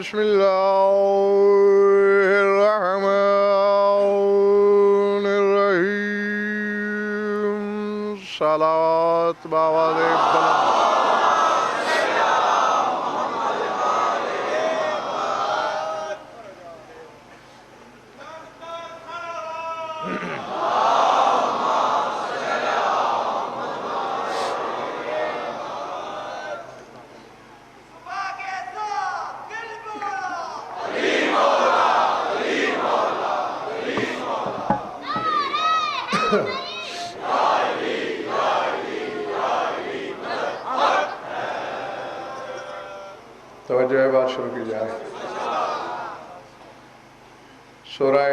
بسم الله الرحمن الرحیم. صلوات بآواز بلند. توجہ ہے، بات شروع کی جائے. سورہ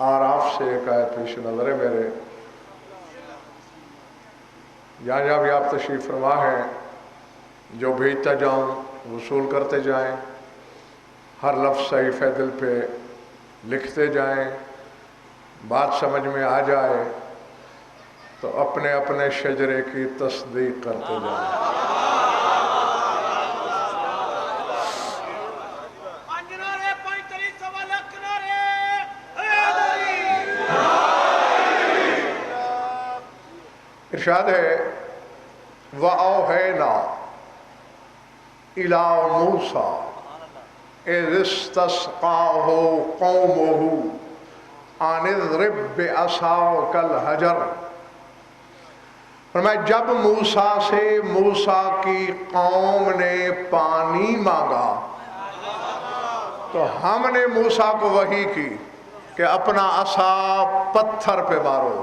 آراف سے ایک آیت پیش نظر ہے میرے. جہاں جہاں بھی آپ تشریف فرما ہیں، جو بھیجتا جاؤں وصول کرتے جائیں، ہر لفظ صحیفہ دل پہ لکھتے جائیں. بات سمجھ میں آ جائے تو اپنے اپنے شجرے کی تصدیق کرتے جائیں. ارشاد ہے وَأَوْحَيْنَا إِلَىٰ مُوسَىٰ إِذِ اسْتَسْقَاهُ قَوْمُهُ أَنِ اضْرِب بِّعَصَاكَ الْحَجَرَ. فرمایا جب موسیٰ سے موسیٰ کی قوم نے پانی مانگا تو ہم نے موسیٰ کو وحی کی کہ اپنا عصا پتھر پہ مارو.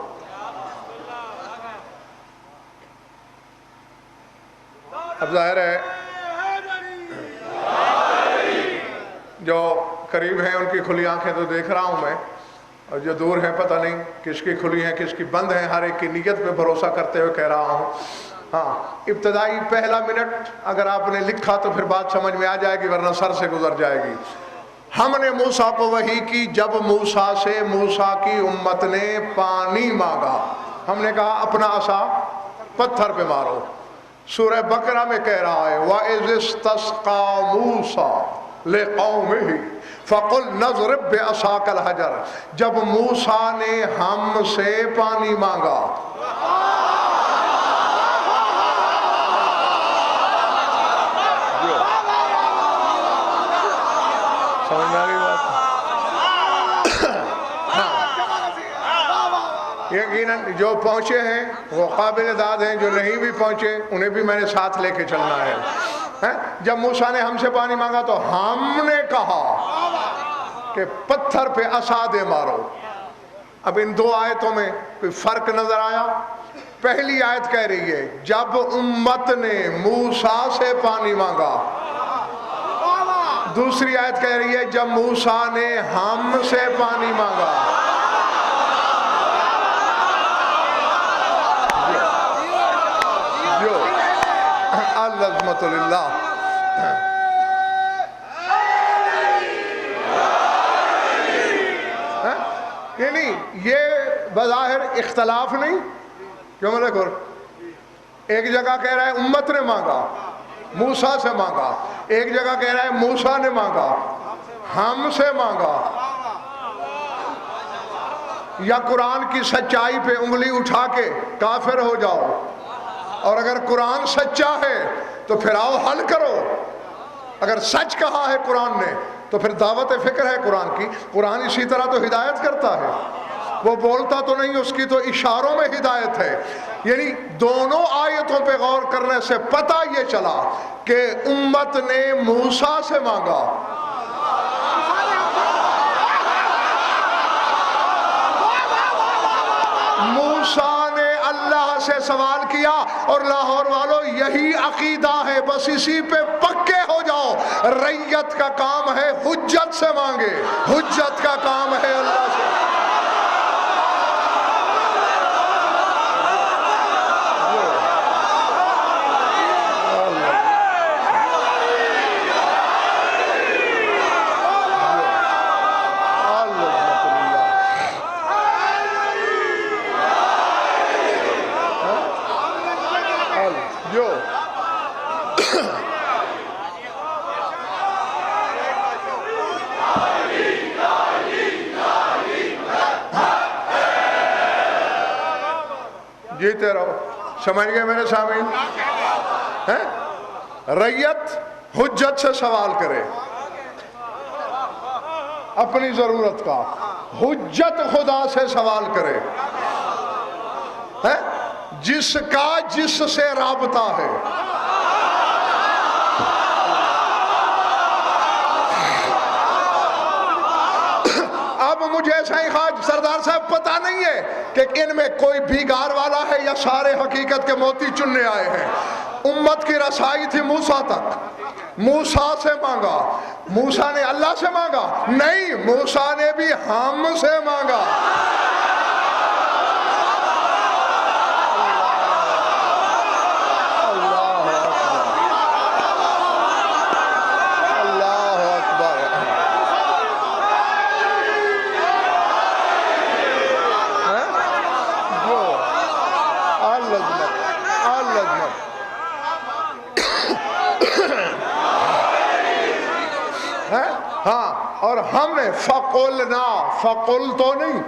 اب ظاہر ہے جو قریب ہیں ان کی کھلی آنکھیں تو دیکھ رہا ہوں میں، اور جو دور ہیں پتہ نہیں کس کی کھلی ہیں کس کی بند ہیں. ہر ایک کی نیت پہ بھروسہ کرتے ہوئے کہہ رہا ہوں. ہاں، ابتدائی پہلا منٹ اگر آپ نے لکھا تو پھر بات سمجھ میں آ جائے گی، ورنہ سر سے گزر جائے گی. ہم نے موسیٰ کو وحی کی جب موسیٰ سے موسیٰ کی امت نے پانی مانگا. ہم نے کہا اپنا عصا پتھر پہ مارو. سورہ بقرہ میں کہہ رہا ہے وَإِذِ اسْتَسْقَىٰ مُوسَىٰ لِقَوْمِهِ فَقُلْنَا اضْرِب بِّعَصَاكَ الْحَجَرَ. جب موسیٰ نے ہم سے پانی مانگا. سمجھ میں آ گئی بات؟ یقیناً جو پہنچے ہیں وہ قابل داد ہیں، جو نہیں بھی پہنچے انہیں بھی میں نے ساتھ لے کے چلنا ہے. جب موسیٰ نے ہم سے پانی مانگا تو ہم نے کہا کہ پتھر پہ عصا دے مارو. اب ان دو آیتوں میں کوئی فرق نظر آیا؟ پہلی آیت کہہ رہی ہے جب امت نے موسیٰ سے پانی مانگا. دوسری آیت کہہ رہی ہے جب موسیٰ نے ہم سے پانی مانگا. العظمت للہ. یعنی یہ بظاہر اختلاف نہیں. کیوں ملک اور ایک جگہ کہہ رہا ہے امت نے مانگا موسیٰ سے مانگا، ایک جگہ کہہ رہا ہے موسیٰ نے مانگا ہم سے مانگا. یا قرآن کی سچائی پہ انگلی اٹھا کے کافر ہو جاؤ، اور اگر قرآن سچا ہے تو پھر آؤ حل کرو. اگر سچ کہا ہے قرآن نے تو پھر دعوت فکر ہے قرآن کی. قرآن اسی طرح تو ہدایت کرتا ہے، وہ بولتا تو نہیں، اس کی تو اشاروں میں ہدایت ہے. یعنی دونوں آیتوں پہ غور کرنے سے پتہ یہ چلا کہ امت نے موسیٰ سے مانگا. موسیٰ نے اللہ سے سوال کیا، اور لاہور والوں یہی عقیدہ ہے، بس اسی پہ پکے ہو جاؤ. ریت کا کام ہے حجت سے مانگے، حجت کا کام ہے اللہ سے. جیتے رہو. سمجھ گئے میرے سامعین؟ ریت حجت سے سوال کرے اپنی ضرورت کا, حجت خدا سے سوال کرے, جس کا جس سے رابطہ ہے. اب مجھے سائیں خواجہ سردار صاحب پتہ نہیں ہے کہ ان میں کوئی بھیگار والا ہے یا سارے حقیقت کے موتی چننے آئے ہیں. امت کی رسائی تھی موسیٰ تک, موسیٰ سے مانگا, موسیٰ نے اللہ سے مانگا نہیں, موسیٰ نے بھی ہم سے مانگا. ہاں, اور ہم نے فقلنا, فقل تو نہیں,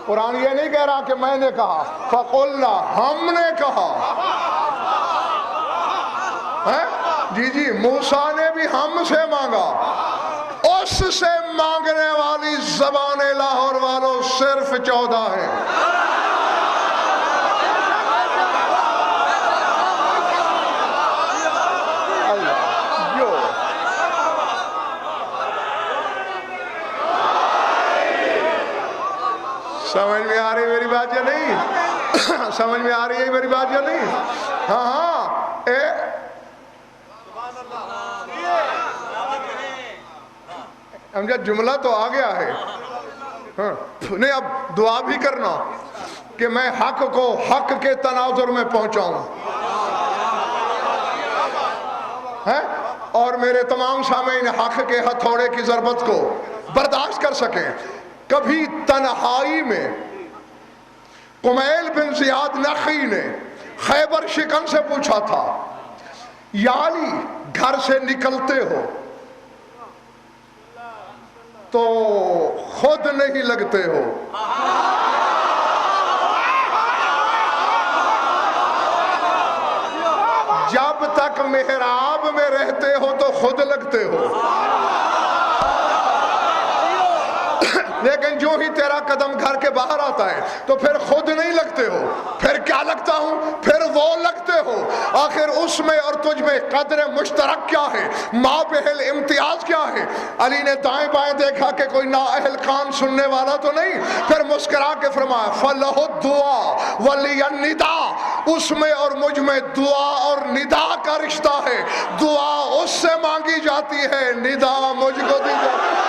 قرآن یہ نہیں کہہ رہا کہ میں نے کہا, فقلنا ہم نے کہا. جی جی, موسیٰ نے بھی ہم سے مانگا. اس سے مانگنے والی زبان لاہور والوں صرف 14 ہے. سمجھ میں آ رہی میری بات یا نہیں؟ سمجھ میں آ رہی ہے میری بات یا نہیں؟ ہاں ہاں, امجد جملہ تو آ گیا ہے. نہیں, اب دعا بھی کرنا کہ میں حق کو حق کے تناظر میں پہنچاؤں, اور میرے تمام سامعین حق کے ہتھوڑے کی ضربت کو برداشت کر سکیں. کبھی تنہائی میں قمیل بن زیاد نخعی نے خیبر شکن سے پوچھا تھا, یا علی گھر سے نکلتے ہو تو خود نہیں لگتے ہو, جب تک محراب میں رہتے ہو تو خود لگتے ہو, لیکن جو ہی تیرا قدم گھر کے باہر آتا ہے تو پھر خود نہیں لگتے ہو. پھر کیا لگتا ہوں؟ پھر وہ لگتے ہو. آخر اس میں اور تجھ میں قدر مشترک کیا ہے, مابہل امتیاز کیا ہے؟ علی نے دائیں بائیں دیکھا کہ کوئی نااہل کان سننے والا تو نہیں, پھر مسکرا کے فرمایا فَلَهُ الدُّعَا وَلِيَ النِّدَا, اس میں اور مجھ میں دعا اور ندا کا رشتہ ہے. دعا اس سے مانگی جاتی ہے, ندا مجھ کو دی جاتی ہے.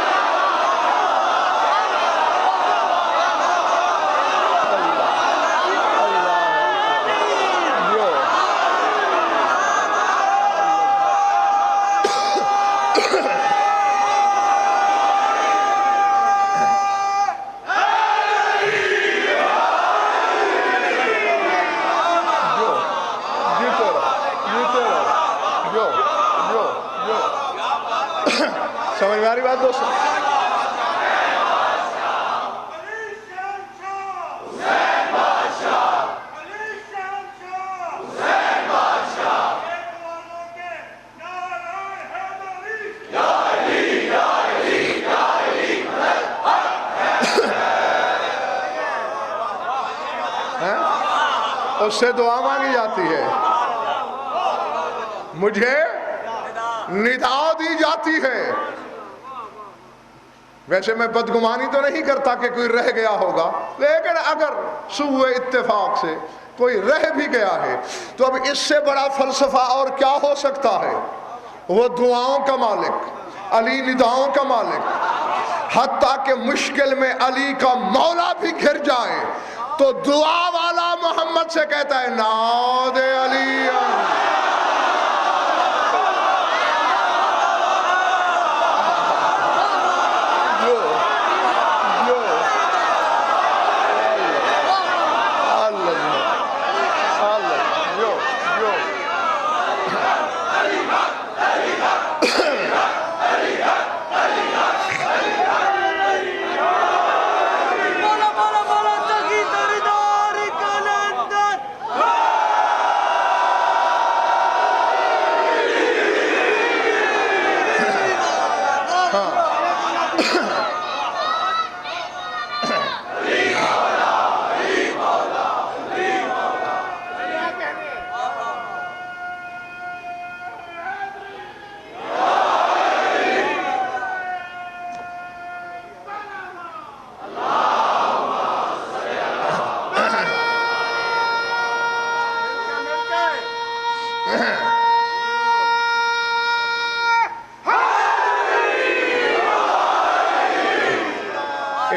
سمجھ میں آ رہی بات دوستو؟ اس سے دعا مانگی جاتی ہے, مجھے ندا دی جاتی ہے. ویسے میں بدگمانی تو نہیں کرتا کہ کوئی رہ گیا ہوگا, لیکن اگر سوء اتفاق سے کوئی رہ بھی گیا ہے تو اب اس سے بڑا فلسفہ اور کیا ہو سکتا ہے. وہ دعاؤں کا مالک, علی نداؤں کا مالک, حتیٰ کہ مشکل میں علی کا مولا بھی گھر جائے تو دعا والا محمد سے کہتا ہے ناد علی.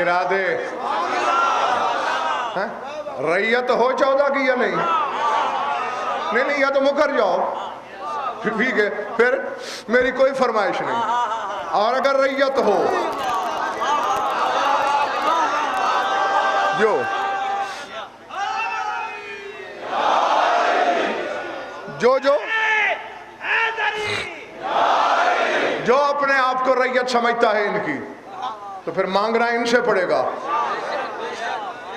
ارادے ریت ہو 14 کی یا نہیں؟ نہیں یا تو مکر جاؤ، ٹھیک ہے، پھر میری کوئی فرمائش نہیں. اور اگر ریت ہو جو اپنے آپ کو ریت سمجھتا ہے ان کی، تو پھر مانگنا ان سے پڑے گا،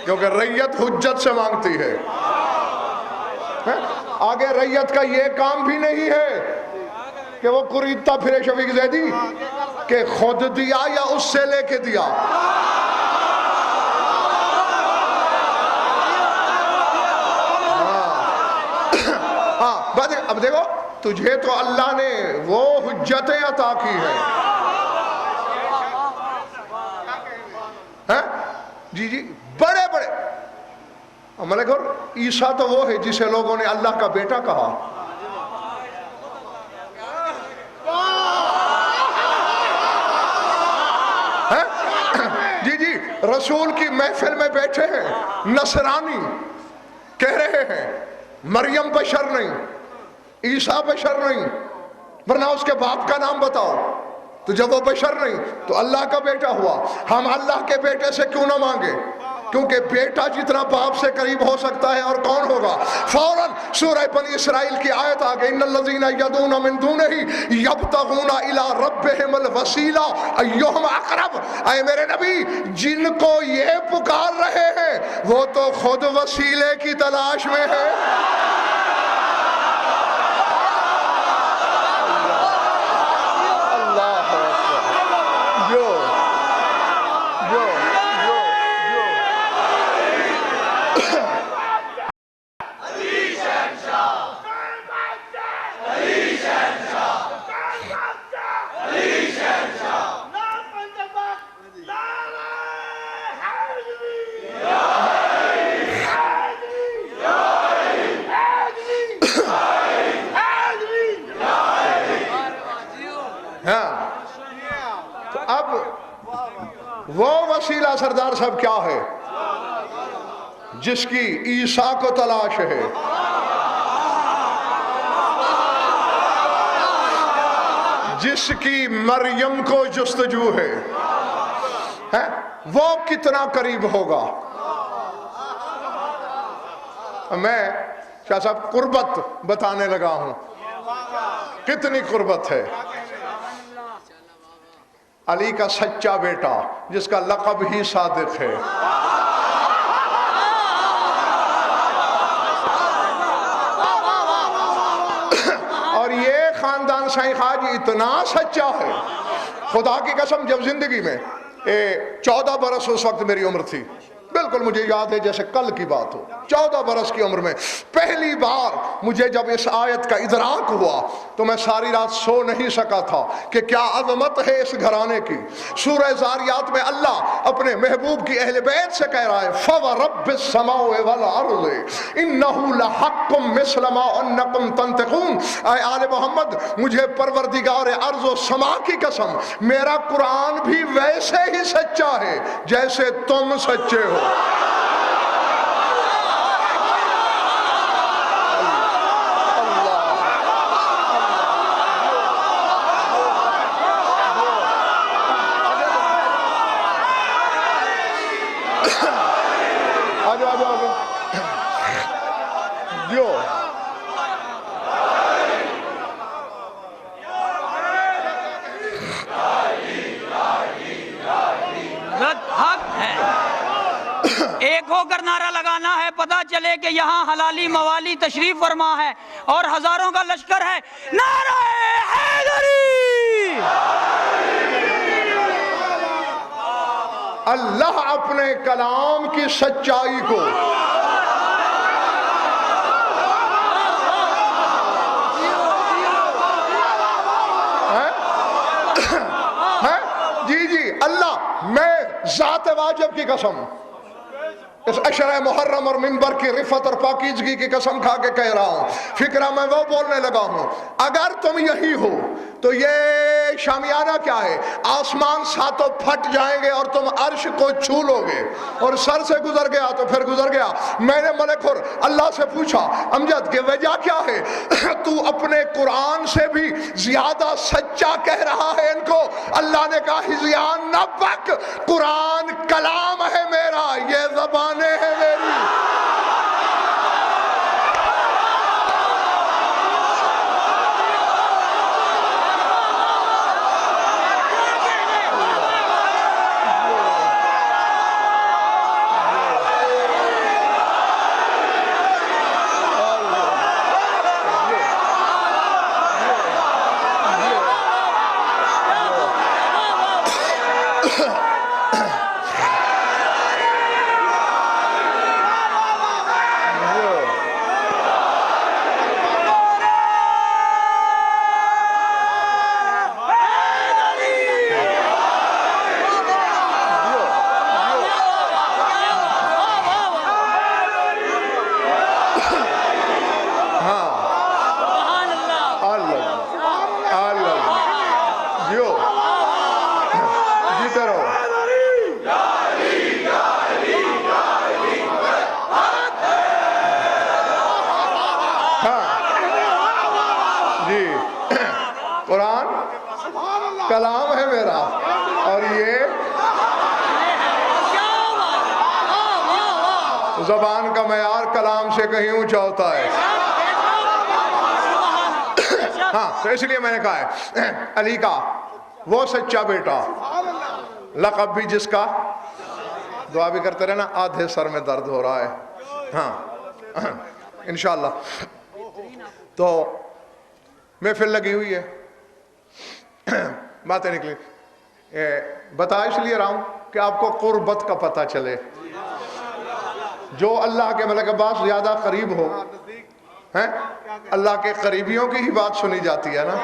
کیونکہ ریت حجت سے مانگتی ہے. آگے ریت کا یہ کام بھی نہیں ہے کہ وہ قریدتا پھرے شفیق زیدی کہ خود دیا یا اس سے لے کے دیا. اب دیکھو، تجھے تو اللہ نے وہ حجتیں عطا کی ہیں. جی بڑے بڑے ملک، اور عیسیٰ تو وہ ہے جسے لوگوں نے اللہ کا بیٹا کہا. جی رسول کی محفل میں بیٹھے ہیں نصرانی، کہہ رہے ہیں مریم بشر نہیں، عیسیٰ بشر نہیں، ورنہ اس کے باپ کا نام بتاؤ. تو جب وہ بشر نہیں تو اللہ کا بیٹا ہوا. ہم اللہ کے بیٹے سے کیوں نہ مانگے؟ کیونکہ بیٹا جتنا باپ سے قریب ہو سکتا ہے اور کون ہوگا؟ فوراً سورہ بنی اسرائیل کی آیت آگے، ان الذین یدعون من دونہ یبتغون الی ربہم الوسیلہ ایہم اقرب. اے میرے نبی، جن کو یہ پکار رہے ہیں وہ تو خود وسیلے کی تلاش میں ہے. اب وہ وسیلہ سردار صاحب کیا ہے جس کی عیسیٰ کو تلاش ہے؟ جس کی مریم کو جستجو ہے، وہ کتنا قریب ہوگا؟ میں شاہ صاحب قربت بتانے لگا ہوں، کتنی قربت ہے. علی کا سچا بیٹا جس کا لقب ہی صادق ہے، اور یہ خاندان سائیں خواجہ اتنا سچا ہے، خدا کی قسم. جب زندگی میں 14 برس اس وقت میری عمر تھی، بالکل مجھے یاد ہے جیسے کل کی بات ہو. 14 برس کی عمر میں پہلی بار مجھے جب اس آیت کا ادراک ہوا تو میں ساری رات سو نہیں سکا تھا کہ کیا عظمت ہے اس گھرانے کی. سورہ زاریات میں اللہ اپنے محبوب کی اہل بیت سے کہہ رہا ہے فَوَرَبِّ السَّمَاءِ وَالْأَرْضِ إِنَّهُ لَحَقٌّ مِثْلَ مَا أَنَّكُمْ تَنْطِقُونَ. اے آل محمد، مجھے پروردگار ارض و سما کی قسم، میرا قرآن بھی ویسے ہی سچا ہے جیسے تم سچے ہو. ایک ہو کر نعرہ لگانا ہے، پتہ چلے کہ یہاں حلالی موالی تشریف فرما ہے اور ہزاروں کا لشکر ہے. نعرہ حیدری! اللہ اپنے کلام کی سچائی کو جی اللہ، میں ذات واجب کی قسم، اس عشرہ محرم اور منبر کی رفت اور پاکیزگی کی قسم کھا کے کہہ رہا ہوں، فکرہ میں وہ بولنے لگا ہوں، اگر تم یہی ہو تو یہ شامیانہ کیا ہے؟ آسمان ساتوں پھٹ جائیں گے اور تم عرش کو چھو لو گے، اور سر سے گزر گیا تو پھر گزر گیا۔ میں نے ملک اور اللہ سے پوچھا امجد کہ وجہ کیا ہے؟ تو اپنے قرآن سے بھی زیادہ سچا کہہ رہا ہے ان کو۔ اللہ نے کہا ہزیان نہ بک، قرآن کلام ہے میرا، یہ زبانیں ہیں میری۔ قرآن کلام ہے میرا، اور یہ زبان کا معیار کلام سے کہیں اونچا ہوتا ہے۔ ہاں تو اس لیے میں نے کہا ہے علی کا وہ سچا بیٹا، لقب بھی جس کا، دعا بھی کرتے رہنا، آدھے سر میں درد ہو رہا ہے۔ ہاں انشاءاللہ تو محفل لگی ہوئی ہے، باتیں نکلی، بتا اس لیے رہا ہوں کہ آپ کو قربت کا پتہ چلے۔ جو اللہ کے ملک عباس زیادہ قریب ہو، اللہ کے قریبیوں کی ہی بات سنی جاتی ہے نا۔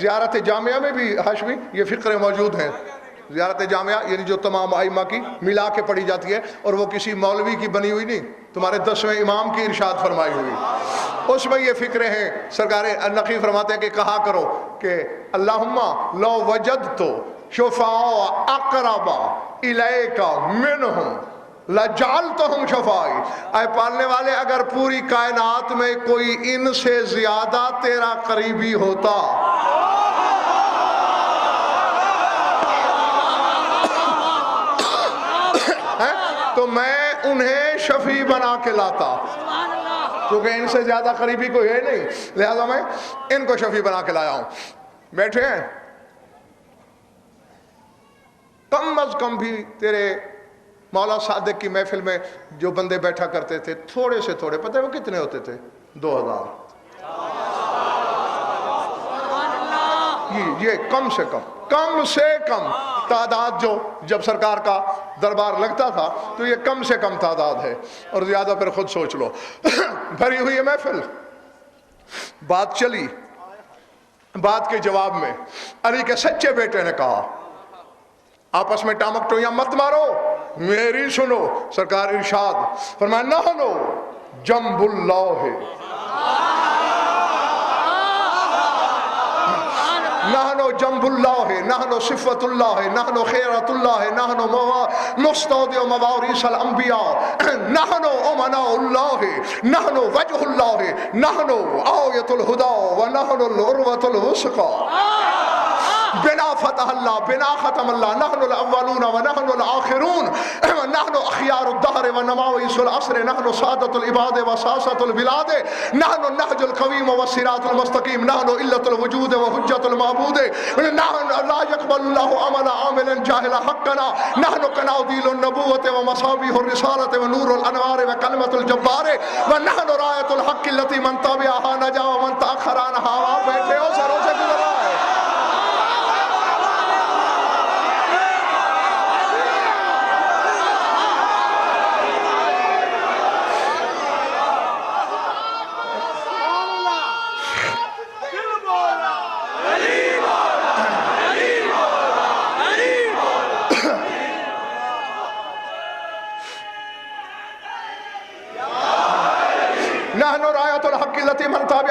زیارت جامعہ میں بھی ہاشمی یہ فقرے موجود ہیں۔ زیارت جامعہ یعنی جو تمام ائمہ کی ملا کے پڑھی جاتی ہے، اور وہ کسی مولوی کی بنی ہوئی نہیں، تمہارے 10ویں امام کی ارشاد فرمائی ہوئی، اس میں یہ فکرے ہیں۔ سرکار نقی فرماتے ہیں کہ کہا کرو کہ اللہم لو وجدت شفاء اقرب الیک منہم لجعلتہم شفائی، اے پالنے والے اگر پوری کائنات میں کوئی ان سے زیادہ تیرا قریبی ہوتا تو میں انہیں شفیع بنا کے لاتا، کیونکہ ان سے زیادہ قریبی کوئی ہے نہیں، لہذا میں ان کو شفیع بنا کے لایا ہوں۔ بیٹھے ہیں، کم از کم بھی تیرے مولا صادق کی محفل میں جو بندے بیٹھا کرتے تھے، تھوڑے سے تھوڑے، پتہ ہے وہ کتنے ہوتے تھے؟ 2000۔ یہ کم سے کم تعداد، جو جب سرکار کا دربار لگتا تھا تو یہ کم سے کم تعداد ہے، اور زیادہ پھر خود سوچ لو۔ بھری ہوئی ہے محفل، بات چلی، بات کے جواب میں علی کے سچے بیٹے نے کہا آپس میں ٹامک ٹویاں مت مارو، میری سنو۔ سرکار ارشاد فرمایا نحنو جنب اللہ، نحنو جنب اللہ، نحنو صفت اللہ، نحنو خیرت اللہ، نحنو مستودع مواریث الانبیاء، نحنو امناء اللہ، نحنو وجہ اللہ، نحنو آیت الہدا ونحنو العروۃ الوثقی۔ بنا فتح اللہ، بنا ختم اللہ، نحن الاولون ونحن الاخرون، نحن اخیار الدہر ونماویس العصر، نحن سادت العباد وساست البلاد، نحن النہج القویم والصراط المستقیم، نحن علت الوجود وحجت المعبود، نحن لا يقبل اللہ عمل عامل جاہل حقنا، نحن قنادیل النبوت ومصابیح الرسالت ونور الانوار وکلمت الجبار، ونحن رایت الحق التي من تابعها نجا ومن تأخر عنها۔ آپ بیٹھے ہو، سروں سے گزر رہا ہے۔ نحن رایت الحق التي من تابعها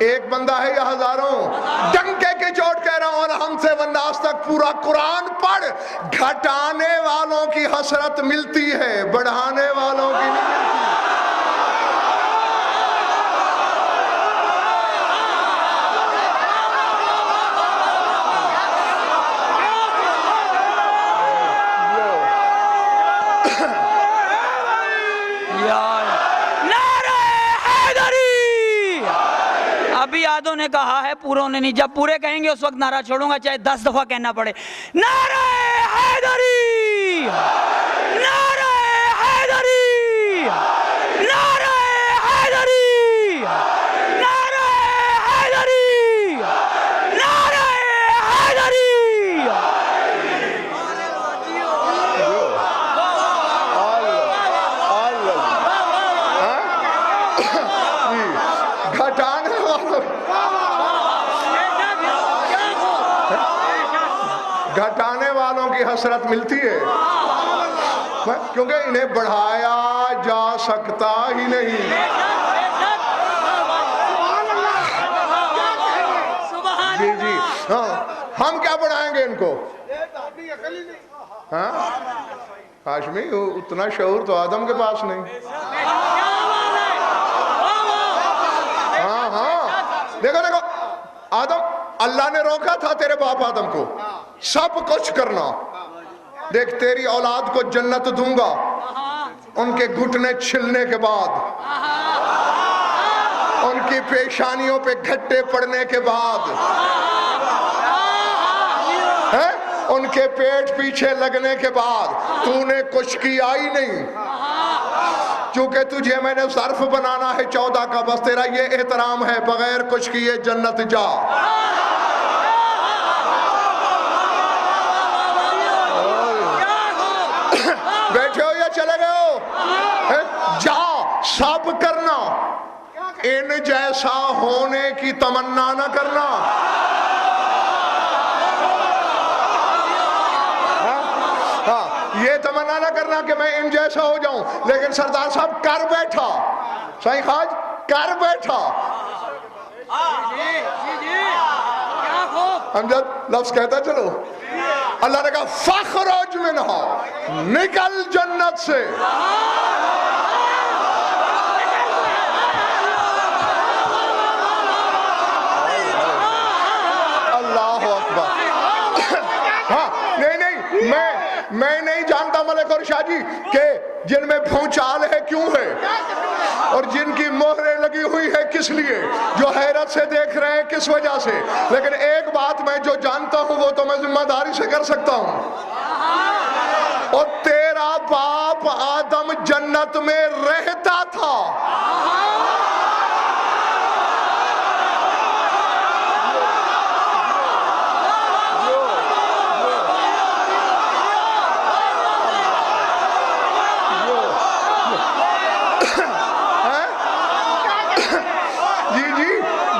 ایک بندہ ہے یا ہزاروں؟ ڈنکے کے چوٹ کہہ رہا ہوں، اور ہم سے والناس تک پورا قرآن پڑھ. گھٹانے والوں کی حسرت ملتی ہے، بڑھانے والوں کی نہیں ملتی. ابھی آدھوں نے کہا ہے، پوروں نے نہیں. جب پورے کہیں گے اس وقت نعرہ چھوڑوں گا، چاہے 10 دفعہ کہنا پڑے. نعرہ حیدری، نعرہ حیدری، نعرہ حیدری، نعرہ حیدری، نعرہ حیدری. گھٹانے والوں کی حسرت ملتی ہے، کیونکہ انہیں بڑھایا جا سکتا ہی نہیں. جی جی ہاں، ہم کیا بڑھائیں گے ان کو؟ ہاں ہاشمی، اتنا شعور تو آدم کے پاس نہیں. ہاں ہاں، دیکھو دیکھو، آدم، اللہ نے روکا تھا تیرے باپ آدم کو سب کچھ کرنا. دیکھ، تیری اولاد کو جنت دوں گا ان کے گھٹنے چھلنے کے بعد، ان کی پیشانیوں پہ گھٹے پڑنے کے بعد، ان کے پیٹ پیچھے لگنے کے بعد. تو نے کچھ کیا ہی نہیں، چونکہ تجھے میں نے ظرف بنانا ہے 14 کا. بس تیرا یہ احترام ہے، بغیر کچھ کیے جنت جا. بیٹھے ہو یا چلے گئے ہو؟ جا، سب کرنا، ان جیسا ہونے کی تمنا نہ کرنا. ہاں، یہ تمنا نہ کرنا کہ میں ان جیسا ہو جاؤں. لیکن سردار صاحب کر بیٹھا، صحیح خاج کر بیٹھا. امجد لفظ کہتا چلو، اللہ نے کہا فخرج منہا، نکل جنت سے. اللہ اکبر. ہاں نہیں، میں نہیں جانتا ملک اور شاہ جی کہ جن میں بھونچال ہے کیوں ہے، اور جن کی مہریں لگی ہوئی ہے کس لیے، جو حیرت سے دیکھ رہے ہیں کس وجہ سے. لیکن ایک بات میں جو جانتا ہوں وہ تو میں ذمہ داری سے کر سکتا ہوں. اور تیرا باپ آدم جنت میں رہتا تھا.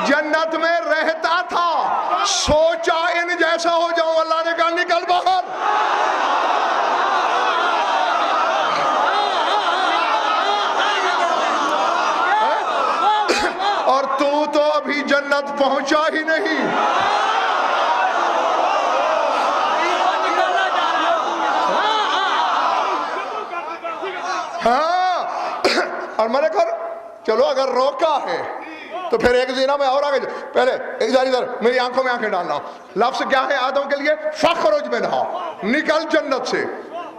جنت میں رہتا تھا. سوچا ان جیسا ہو جاؤں، اللہ نے کہا نکل باہر. اور تو ابھی جنت پہنچا ہی نہیں. ہاں، اور میں نے کہا چلو اگر روکا ہے تو پھر ایک زینہ میں اور آگے پہلے ایک ادھر میری آنکھوں میں آنکھیں ڈالنا. لفظ کیا ہے آدم کے لیے؟ فخرج منہا، نکل جنت سے.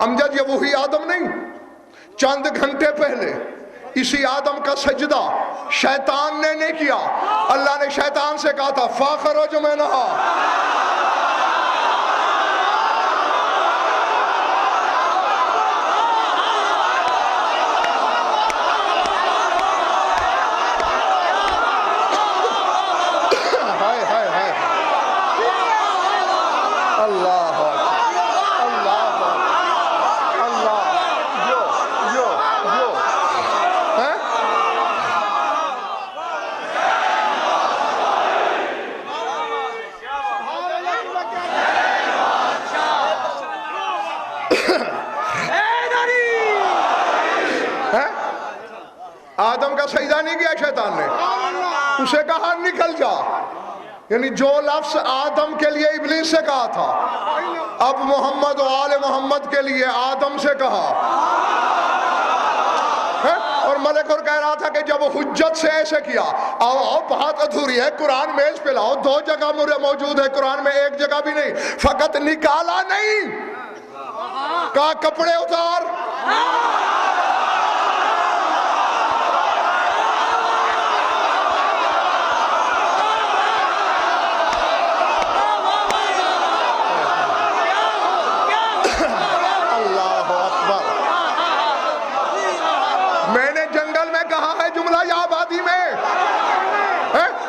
امجد یہ وہی آدم نہیں، چند گھنٹے پہلے اسی آدم کا سجدہ شیطان نے نہیں کیا. اللہ نے شیطان سے کہا تھا فخرج منہا. نہیں کیا شیطان نے؟ اسے کہا نکل جا. یعنی جو لفظ آدم کے لیے ابلیس سے کہا تھا اب محمد و آل محمد کے لیے آدم سے کہا. اور ملک اور کہہ رہا تھا کہ جب حجت سے ایسے کیا آؤ بات ادھوری ہے, قرآن میز پہ لاؤ, 2 جگہ موجود ہے قرآن میں, 1 جگہ بھی نہیں. فقط نکالا نہیں, کہا کپڑے اتار.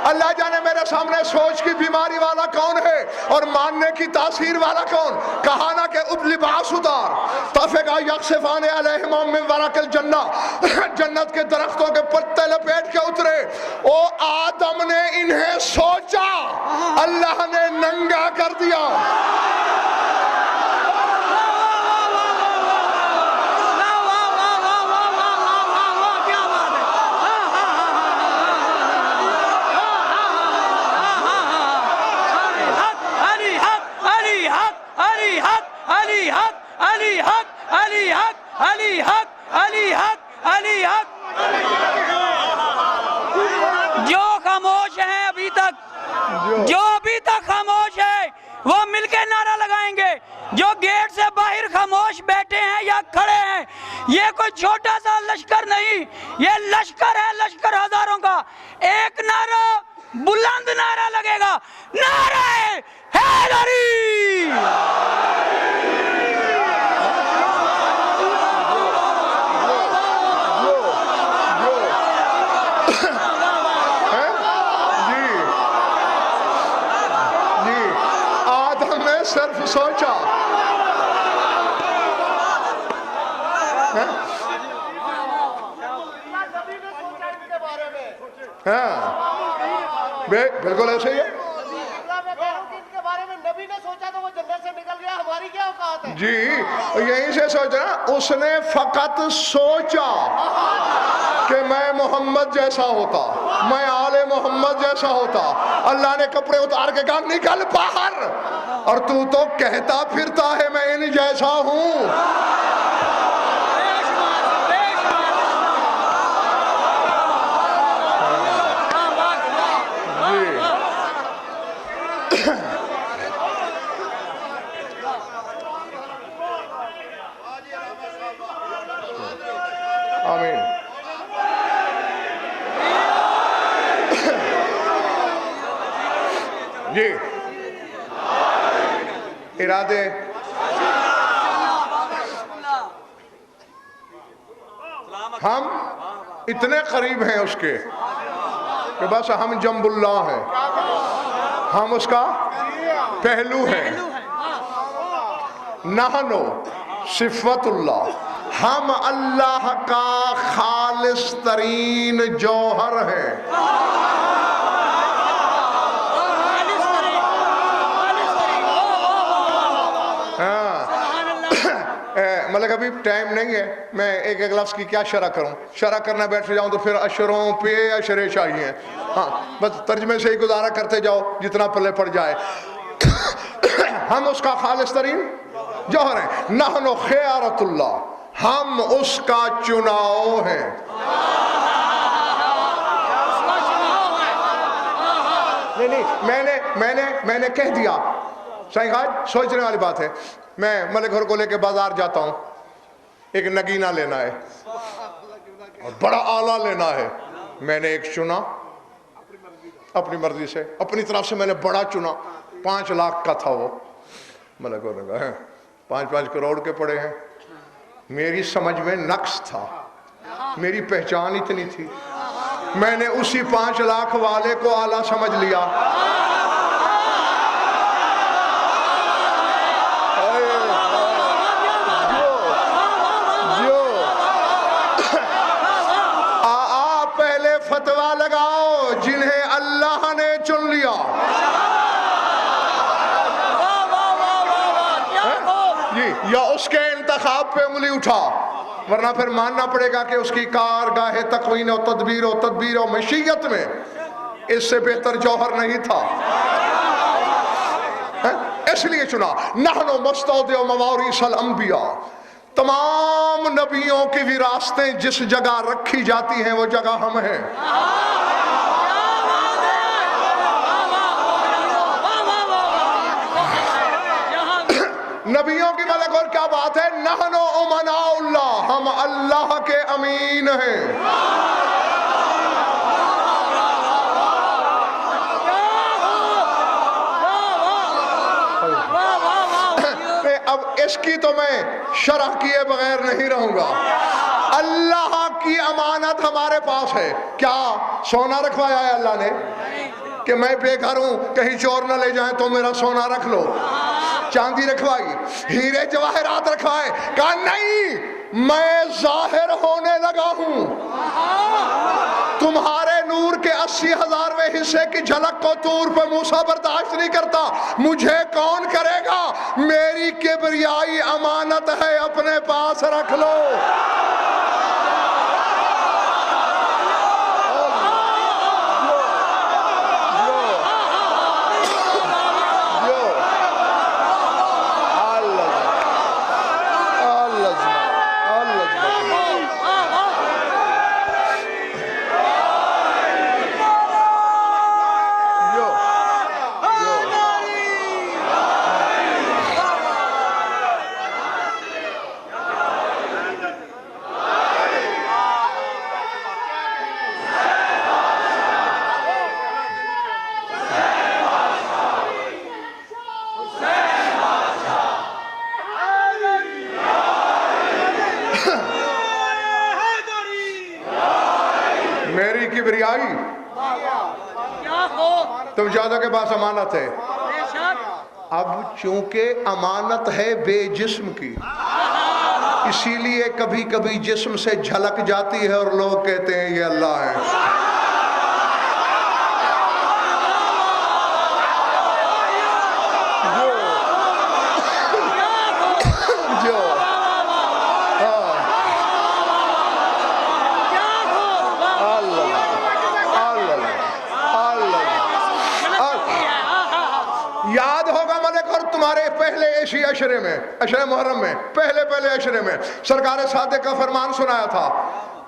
اللہ جانے میرے سامنے سوچ کی بیماری والا کون ہے اور ماننے کی تاثیر والا کون. کہا نا کہ لباس اتار. تفقا یقصفان علیہم من ورق الجنہ, جنت کے درختوں کے پتے لپیٹ کے اترے. او آدم نے انہیں سوچا, اللہ نے ننگا کر دیا. جو ابھی تک خاموش ہے وہ مل کے نعرہ لگائیں گے. جو گیٹ سے باہر خاموش بیٹھے ہیں یا کھڑے ہیں, یہ کوئی چھوٹا سا لشکر نہیں, یہ لشکر ہے, لشکر ہزاروں کا. ایک نعرہ بلند نعرہ لگے گا, نعرہ حیدری. صرف سوچا, بالکل ایسے ہی ہے. نبی نے سوچا تو وہ جنت سے نکل گیا, ہماری کیا اوقات ہے؟ جی یہیں سے سوچا, اس نے فقط سوچا کہ میں محمد جیسا ہوتا, میں آل محمد جیسا ہوتا. اللہ نے کپڑے اتار کے کہا نکل باہر, اور تو کہتا پھرتا ہے میں ان جیسا ہوں. آمین. جی ارادے ہم اتنے قریب ہیں اس کے کہ بس ہم جنب اللہ ہیں, ہم اس کا پہلو ہیں. نحنو صفت اللہ, ہم اللہ کا خالص ترین جوہر ہیں. مطلب ابھی ٹائم نہیں ہے, میں ایک لفظ کی کیا شرح کروں, شرح کرنا بیٹھ جاؤں تو پھر اشروں پہ اشرے چاہیے. ہاں بس ترجمے سے ہی گزارا کرتے جاؤ جتنا پلے پڑ جائے. ہم اس کا خالص ترین جوہر ہیں. نحن خیارت اللہ, ہم اس کا چناؤ ہیں. نہیں میں نے کہہ دیا. صحیح خواہد سوچنے والی بات ہے. میں ملک گھر کو لے کے بازار جاتا ہوں, ایک نگینہ لینا ہے اور بڑا آلہ لینا ہے. میں نے ایک چنا اپنی مرضی سے, اپنی طرف سے میں نے بڑا چنا. 5 لاکھ کا تھا وہ. ملک گھر نے کہا 5 کروڑ کے پڑے ہیں. میری سمجھ میں نقص تھا, میری پہچان اتنی تھی, میں نے اسی 5 لاکھ والے کو آلہ سمجھ لیا. فتویٰ لگاؤ جنہیں اللہ نے چن لیا. جی یا اس کے انتخاب پہ انگلی اٹھا, ورنہ پھر ماننا پڑے گا کہ اس کی کارگاہ تکوین و تدبیر و مشیت میں اس سے بہتر جوہر نہیں تھا، اس لیے چنا نحن مستودع مواریث الانبیاء، تمام نبیوں کی وراثتیں جس جگہ رکھی جاتی ہیں وہ جگہ ہم ہیں۔ نبیوں کی ملک اور کیا بات ہے، نحن امناء اللہ، ہم اللہ کے امین ہیں۔ اب اس کی تو میں شرح کیے بغیر نہیں رہوں گا۔ اللہ کی امانت ہمارے پاس ہے، کیا سونا رکھوایا ہے اللہ نے کہ میں بے گھر ہوں کہیں چور نہ لے جائیں تو میرا سونا رکھ لو؟ چاندی رکھوائی، ہیرے جواہرات رکھوائے؟ کہا نہیں، میں ظاہر ہونے لگا ہوں، تمہارے نور کے 80,000ویں حصے کی جھلک کو طور پہ موسیٰ برداشت نہیں کرتا، مجھے کون کرے گا؟ میری کبریائی امانت ہے، اپنے پاس رکھ لو۔ میری کبریائی، تم چاہتے کے پاس امانت ہے، اب چونکہ امانت ہے بے جسم کی، اسی لیے کبھی کبھی جسم سے جھلک جاتی ہے اور لوگ کہتے ہیں یہ اللہ ہے۔ یاد ہوگا ملک اور تمہارے پہلے عیشی عشرے میں، عشرے محرم میں، پہلے عشرے میں سرکار صادق کا فرمان سنایا تھا،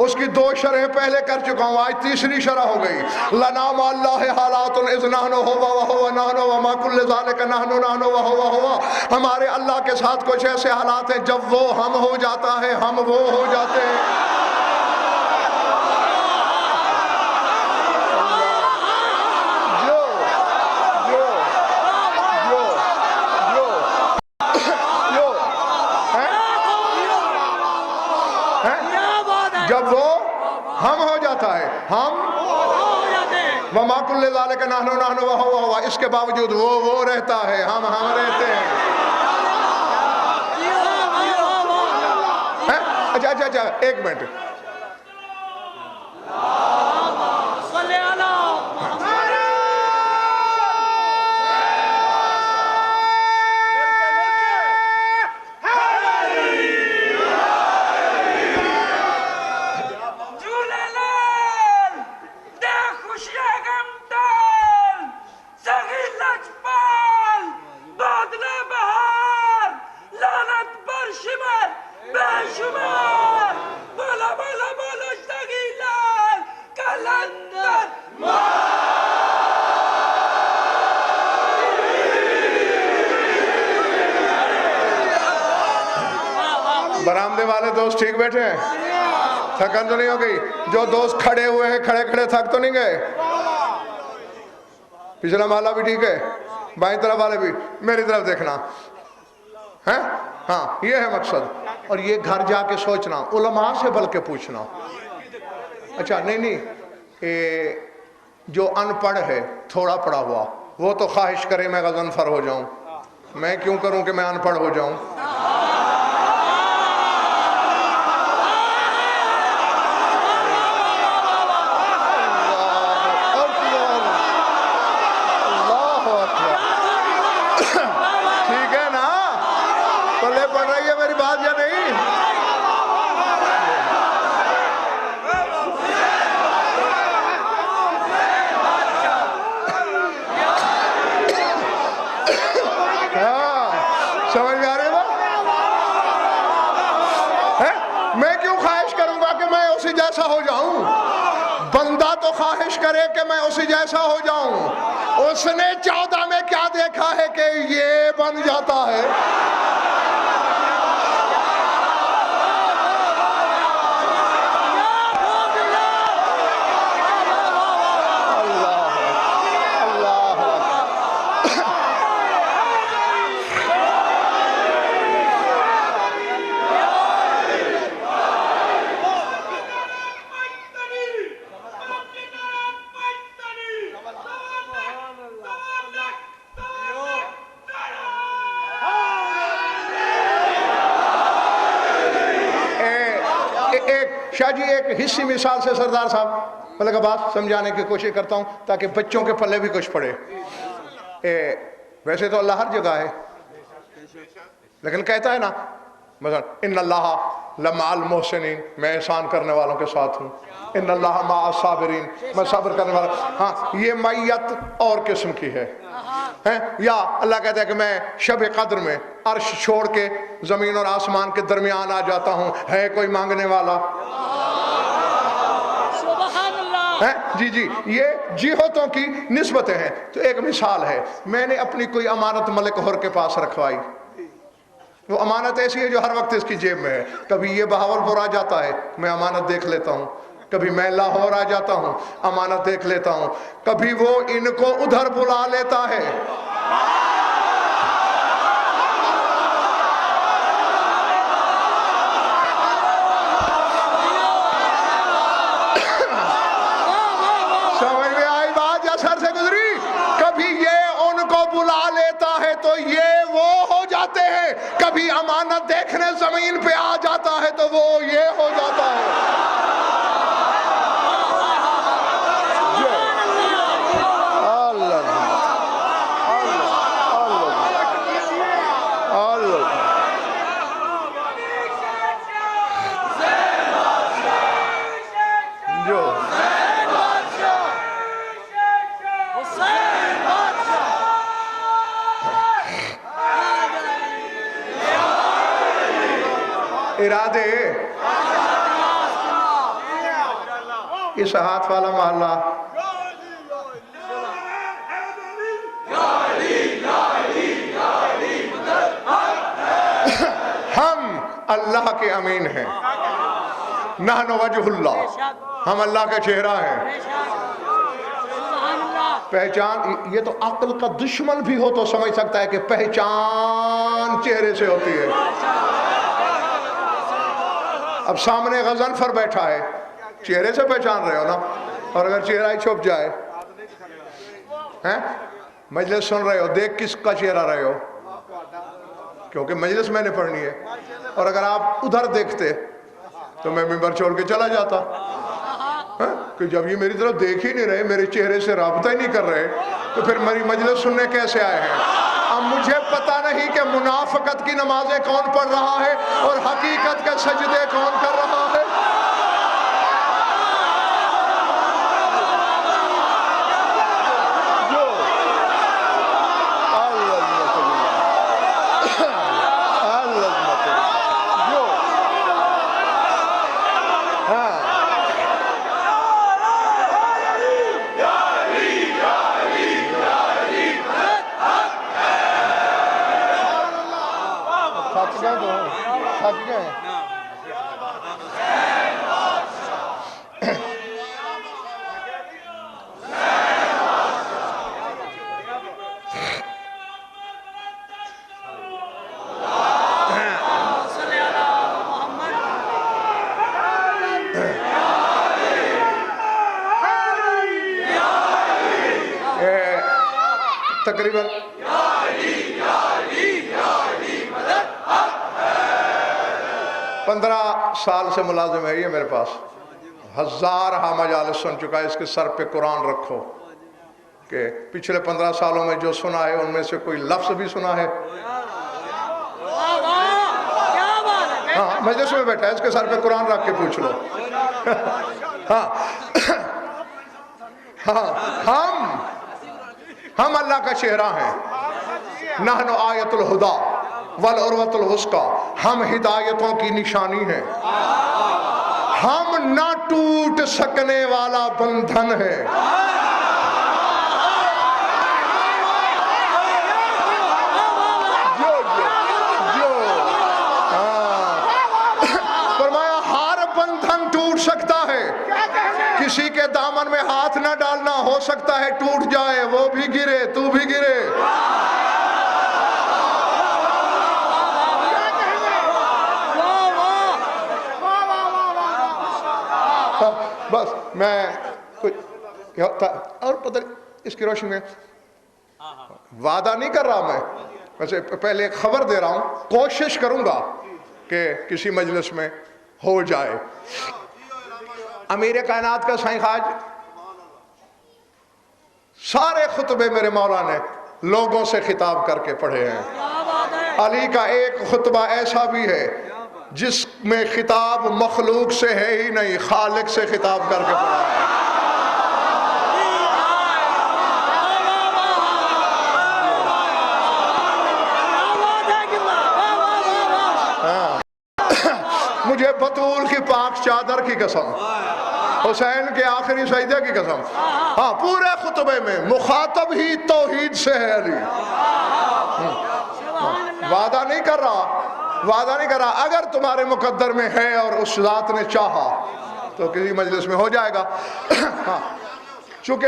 اس کی 2 شرح پہلے کر چکا ہوں، آج تیسری شرح ہو گئی۔ لنا مع اللہ حالات اذ نحن ہوا وہوا نحن وما کل ذالک نحن وہوا ہوا، ہمارے اللہ کے ساتھ کچھ ایسے حالات ہیں جب وہ ہم ہو جاتا ہے، ہم وہ ہو جاتے ہیں۔ جب وہ ہم ہو جاتا ہے، ہم وما کل ذالک نحن وہوا ہوا، اس کے باوجود وہ رہتا ہے، ہم رہتے ہیں۔ اچھا ایک منٹ، برآمدے والے دوست ٹھیک بیٹھے ہیں؟ تھکن تو نہیں ہو گئی؟ جو دوست کھڑے ہوئے ہیں کھڑے تھک تو نہیں گئے؟ پچھلا محلہ بھی ٹھیک ہے، بائیں طرف والے بھی، میری طرف دیکھنا ہے۔ ہاں یہ ہے مقصد، اور یہ گھر جا کے سوچنا، علماء سے بلکہ پوچھنا۔ اچھا نہیں جو ان پڑھ ہے، تھوڑا پڑھا ہوا، وہ تو خواہش کرے میں غضنفر ہو جاؤں، میں کیوں کروں کہ میں ان پڑھ ہو جاؤں؟ ٹھیک ہے نا؟ پلے پڑھ رہی ہے میری بات یا نہیں؟ میں کیوں خواہش کروں گا کہ میں اسی جیسا ہو جاؤں؟ بندہ تو خواہش کرے کہ میں اسی جیسا ہو جاؤں، اس نے 14 میں کیا دیکھا ہے کہ یہ بن جاتا ہے؟ شاہ جی ایک حصی مثال سے سردار صاحب ملک عباس سمجھانے کی کوشش کرتا ہوں تاکہ بچوں کے پلے بھی کچھ پڑے۔ ویسے تو اللہ ہر جگہ ہے، لیکن کہتا ہے نا مثلا ان اللہ لمع المحسنین، میں احسان کرنے والوں کے ساتھ ہوں، ان اللہ مع الصابرین، میں صبر کرنے والا۔ ہاں یہ معیت اور قسم کی ہے۔ یا اللہ کہتا ہے کہ میں شب قدر میں عرش چھوڑ کے زمین اور آسمان کے درمیان آ جاتا ہوں، ہے کوئی مانگنے والا؟ جی جی یہ جہتوں کی نسبتیں ہیں۔ تو ایک مثال ہے، میں نے اپنی کوئی امانت ملک ہور کے پاس رکھوائی، وہ امانت ایسی ہے جو ہر وقت اس کی جیب میں ہے، کبھی یہ بہاولپور آ جاتا ہے میں امانت دیکھ لیتا ہوں، کبھی میں لاہور آ جاتا ہوں امانت دیکھ لیتا ہوں، کبھی وہ ان کو ادھر بلا لیتا ہے۔ سمجھ میں آئی بات یا سر سے گزری؟ کبھی یہ ان کو بلا لیتا ہے تو یہ وہ ہو جاتے ہیں، کبھی امانت دیکھنے زمین پہ آ جاتا ہے تو وہ یہ ہو جاتا ہے۔ ارادے اس ہاتھ والا محلہ ہم اللہ کے امین ہیں، نحن وجہ اللہ، ہم اللہ کا چہرہ ہیں۔ پہچان، یہ تو عقل کا دشمن بھی ہو تو سمجھ سکتا ہے کہ پہچان چہرے سے ہوتی ہے۔ اب سامنے غضنفر بیٹھا ہے، چہرے سے پہچان رہے ہو نا، اور اگر چہرہ ہی چھپ جائے، مجلس سن رہے ہو، دیکھ کس کا چہرہ رہے ہو، کیونکہ مجلس میں نے پڑھنی ہے، اور اگر آپ ادھر دیکھتے تو میں منبر چھوڑ کے چلا جاتا، کہ جب یہ میری طرف دیکھ ہی نہیں رہے، میرے چہرے سے رابطہ ہی نہیں کر رہے، تو پھر میری مجلس سننے کیسے آئے ہیں؟ اب مجھے پتہ نہیں کہ منافقت کی نمازیں کون پڑھ رہا ہے اور حقیقت کے سجدے کون کر رہا ہے۔ تقریباً 15 سال سے ملازم ہے یہ میرے پاس، ہزارہ مجالس سن چکا ہے، اس کے سر پہ قرآن رکھو کہ پچھلے 15 سالوں میں جو سنا ہے ان میں سے کوئی لفظ بھی سنا ہے؟ ہاں مجلس میں بیٹھا ہے، اس کے سر پہ قرآن رکھ کے پوچھ لو۔ ہم اللہ کا چہرہ ہیں، نحن آیت الہدا والعروۃ الوثقی ہم ہدایتوں کی نشانی ہیں، ہم نہ ٹوٹ سکنے والا بندھن ہے۔ فرمایا ہر بندھن ٹوٹ سکتا ہے، کسی کے دامن میں ہاتھ نہ ڈالنا، ہو سکتا ہے ٹوٹ جائے، وہ بھی گرے تو بھی گرے۔ بس میں کچھ اور پتہ اس کی روشنی میں وعدہ نہیں کر رہا، میں ویسے پہلے ایک خبر دے رہا ہوں، کوشش کروں گا کہ کسی مجلس میں ہو جائے۔ امیر کائنات کا سائیں خواج سارے خطبے میرے مولا نے لوگوں سے خطاب کر کے پڑھے ہیں۔ علی کا ایک خطبہ ایسا بھی ہے جس میں خطاب مخلوق سے ہے ہی نہیں، خالق سے خطاب کر کے پڑھا ہے۔ مجھے بطول کی پاک چادر کی قسم، حسین کے آخری سجدے کی قسم، ہاں پورے خطبے میں مخاطب ہی توحید سے ہے علی۔ وعدہ نہیں کر رہا، اگر تمہارے مقدر میں ہے اور اس ذات نے چاہا تو کسی مجلس میں ہو جائے گا۔ ہاں چونکہ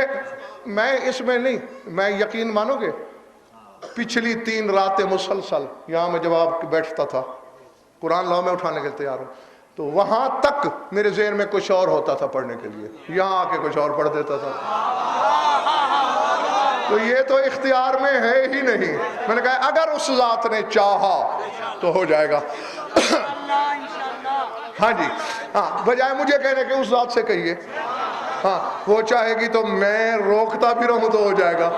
میں اس میں نہیں، میں یقین مانو گے پچھلی 3 راتیں مسلسل یہاں میں جب آپ بیٹھتا تھا قرآن لاؤ میں اٹھانے کے تیار ہوں، تو وہاں تک میرے ذہن میں کچھ اور ہوتا تھا پڑھنے کے لیے، یہاں آ کے کچھ اور پڑھ دیتا تھا۔ تو یہ تو اختیار میں ہے ہی نہیں، میں نے کہا اگر اس ذات نے چاہا تو ہو جائے گا۔ ہاں جی، ہاں بجائے مجھے کہنے کہ اس ذات سے کہیے، ہاں وہ چاہے گی تو میں روکتا بھی رہوں تو ہو جائے گا۔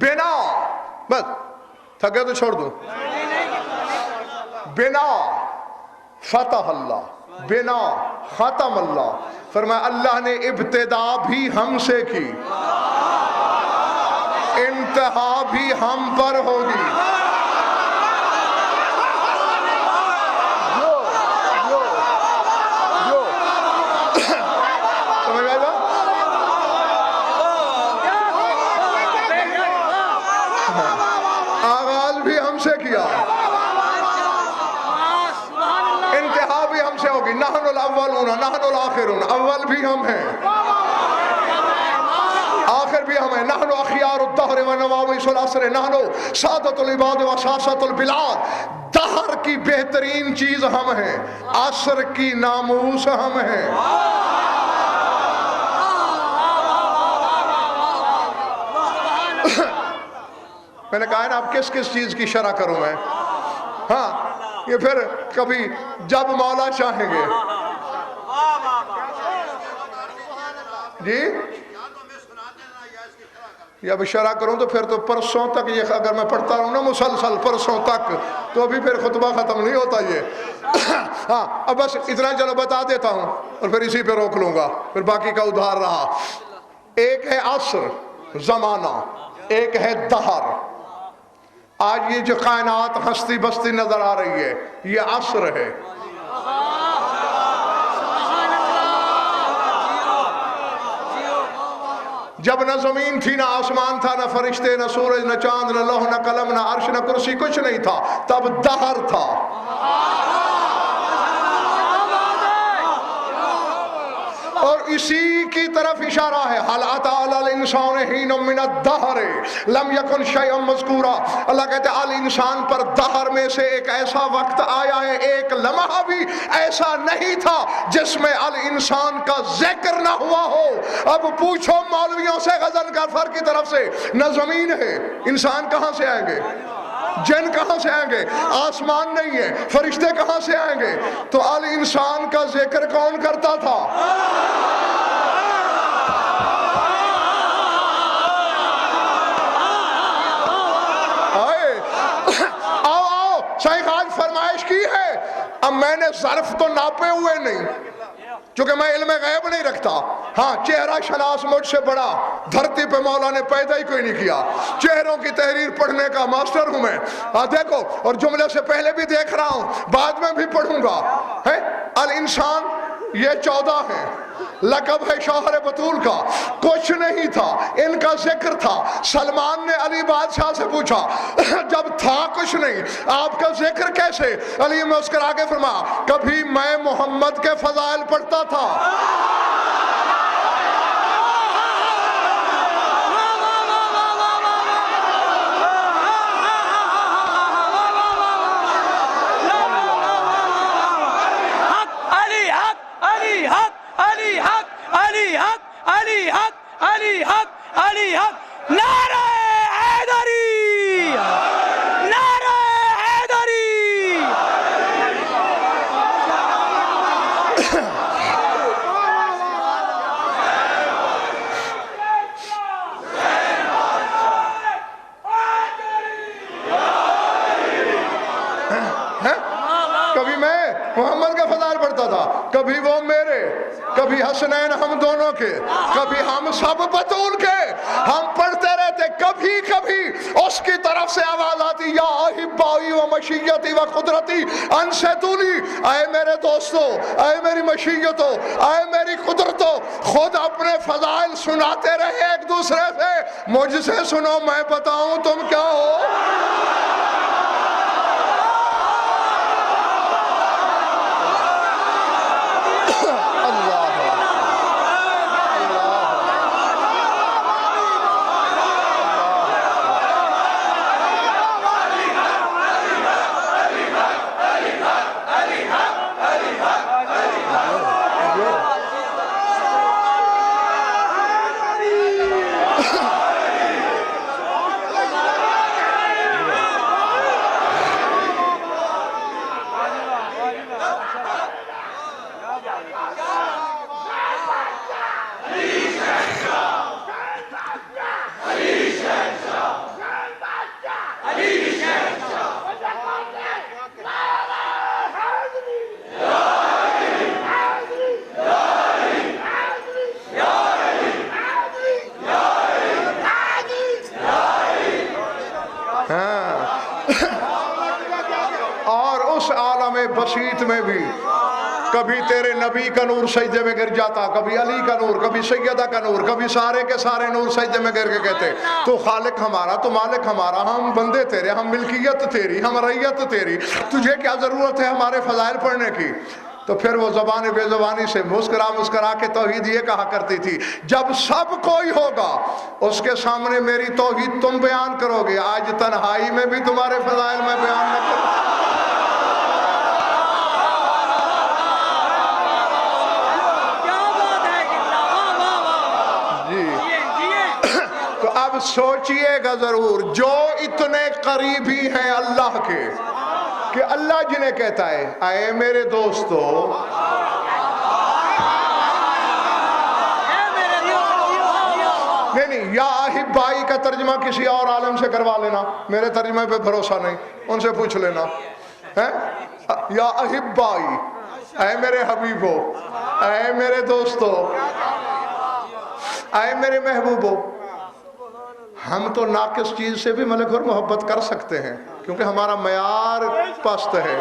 بنا بس تھکے تو چھوڑ دوں، بنا فتح اللہ، بنا ختم اللہ، فرمایا اللہ نے ابتدا بھی ہم سے کی، انتہا بھی ہم پر ہوگی۔ سمجھ آئے گا؟ آغاز بھی ہم سے کیا، انتہا بھی ہم سے ہوگی۔ نحن الاولون نحن الاخرون، اول بھی ہم ہیں، آخر بھی ہم ہیں۔ نحن اخیار الدہر و نواویس العصر، نحن سادت العباد و ساست البلاد، دہر کی بہترین چیز ہم ہیں، عصر کی ناموس ہم ہیں۔ میں نے کہا نا اب کس کس چیز کی شرح کروں میں، ہاں یہ پھر کبھی جب مولا چاہیں گے جی، یا بھی شرح کروں تو پھر تو پرسوں تک یہ اگر میں پڑھتا رہوں نا مسلسل پرسوں تک تو ابھی پھر خطبہ ختم نہیں ہوتا یہ۔ ہاں اب بس اتنا چلو بتا دیتا ہوں اور پھر اسی پہ روک لوں گا، پھر باقی کا ادھار رہا۔ ایک ہے عصر زمانہ، ایک ہے دہر۔ آج یہ جو کائنات ہستی بستی نظر آ رہی ہے یہ عصر ہے۔ جب نہ زمین تھی، نہ آسمان تھا، نہ فرشتے، نہ سورج، نہ چاند، نہ لوح، نہ قلم، نہ عرش، نہ کرسی، کچھ نہیں تھا، تب دہر تھا۔ اور اسی کی طرف اشارہ ہے، حل اتی علی الانسان حین من الدہر لم یکن شیئا مذکورا۔ اللہ کہتے ہیں الانسان پر دہر میں سے ایک ایسا وقت آیا ہے، ایک لمحہ بھی ایسا نہیں تھا جس میں الانسان کا ذکر نہ ہوا ہو۔ اب پوچھو مولویوں سے غزل غفر کی طرف سے، نہ زمین ہے، انسان کہاں سے آئیں گے؟ جن کہاں سے آئیں گے؟ آسمان نہیں ہے، فرشتے کہاں سے آئیں گے؟ تو الانسان کا ذکر کون کرتا تھا؟ آؤ سائیں خاج فرمائش کی ہے، اب میں نے ظرف تو ناپے ہوئے نہیں چونکہ میں علم غیب نہیں رکھتا، ہاں چہرہ شناس مجھ سے بڑا دھرتی پہ مولا نے پیدا ہی کوئی نہیں کیا. چہروں کی تحریر پڑھنے کا ماسٹر ہوں میں. دیکھو اور جملے سے پہلے بھی دیکھ رہا ہوں, بعد میں بھی پڑھوں گا. الانسان یہ 14 ہیں. لقب ہے شوہر بطول کا. کچھ نہیں تھا, ان کا ذکر تھا. سلمان نے علی بادشاہ سے پوچھا جب تھا کچھ نہیں آپ کا ذکر کیسے؟ علی مسکر آگے فرمایا کبھی میں محمد کے فضائل پڑھتا تھا. علی حق نعرہ حیدری, نعرہ حیدری. کبھی میں محمد کا فضائل پڑھتا تھا, کبھی وہ میرے, کبھی حسنین ہم دونوں کے, کبھی ہم سب بطول کے. ہم پڑھتے رہتے. کبھی کبھی اس کی طرف سے آواز آتی یا احبائی و مشیتی و قدرتی انشتولی, اے میرے دوستو, اے میری مشیتو, اے میری قدرتو, خود اپنے فضائل سناتے رہے ایک دوسرے سے. مجھ سے سنو میں بتاؤں تم کیا ہو. اور اس عالم بسیط میں بھی کبھی تیرے نبی کا نور سجدے میں گر جاتا, کبھی علی کا نور, کبھی سیدہ کا نور, کبھی سارے کے سارے نور سجدے میں گر کے کہتے تو خالق ہمارا, تو مالک ہمارا, ہم بندے تیرے, ہم ملکیت تیری, ہم رعیت تیری, تجھے کیا ضرورت ہے ہمارے فضائل پڑھنے کی. تو پھر وہ زبان بے زبانی سے مسکرا مسکرا کے توحید یہ کہا کرتی تھی جب سب کوئی ہوگا اس کے سامنے میری توحید تم بیان کرو گے, آج تنہائی میں بھی تمہارے فضائل میں بیان نہ کروں. اب سوچئے گا ضرور جو اتنے قریبی ہیں اللہ کے کہ اللہ جنہیں کہتا ہے اے میرے دوستو, نہیں یا احبائی کا ترجمہ کسی اور عالم سے کروا لینا, میرے ترجمے پہ بھروسہ نہیں, ان سے پوچھ لینا. یا احبائی, اے میرے حبیبو, اے میرے دوستو, اے میرے محبوبو. ہم تو ناقص چیز سے بھی ملک اور محبت کر سکتے ہیں کیونکہ ہمارا معیار پست ہے.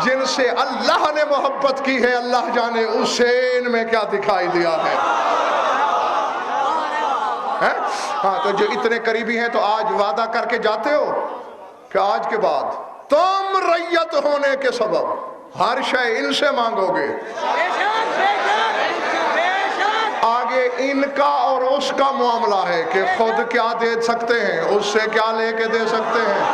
جن سے اللہ نے محبت کی ہے اللہ جانے اسے ان میں کیا دکھائی دیا ہے. ہاں تو جو اتنے قریبی ہیں تو آج وعدہ کر کے جاتے ہو کہ آج کے بعد تم رعیت ہونے کے سبب ہر شے ان سے مانگو گے. آگے ان کا اور اس کا معاملہ ہے کہ خود کیا دے سکتے ہیں, اس سے کیا لے کے دے سکتے ہیں.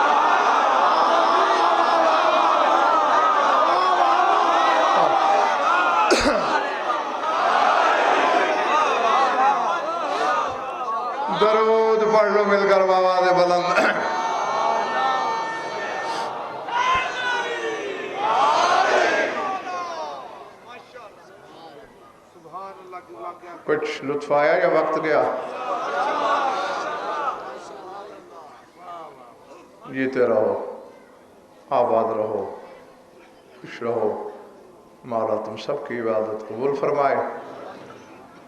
درود پڑھ لو مل کر بآواز بلند. کچھ لطف آیا یا وقت گیا؟ جیتے رہو, آباد رہو, خوش رہو. مولا تم سب کی عبادت قبول فرمائے.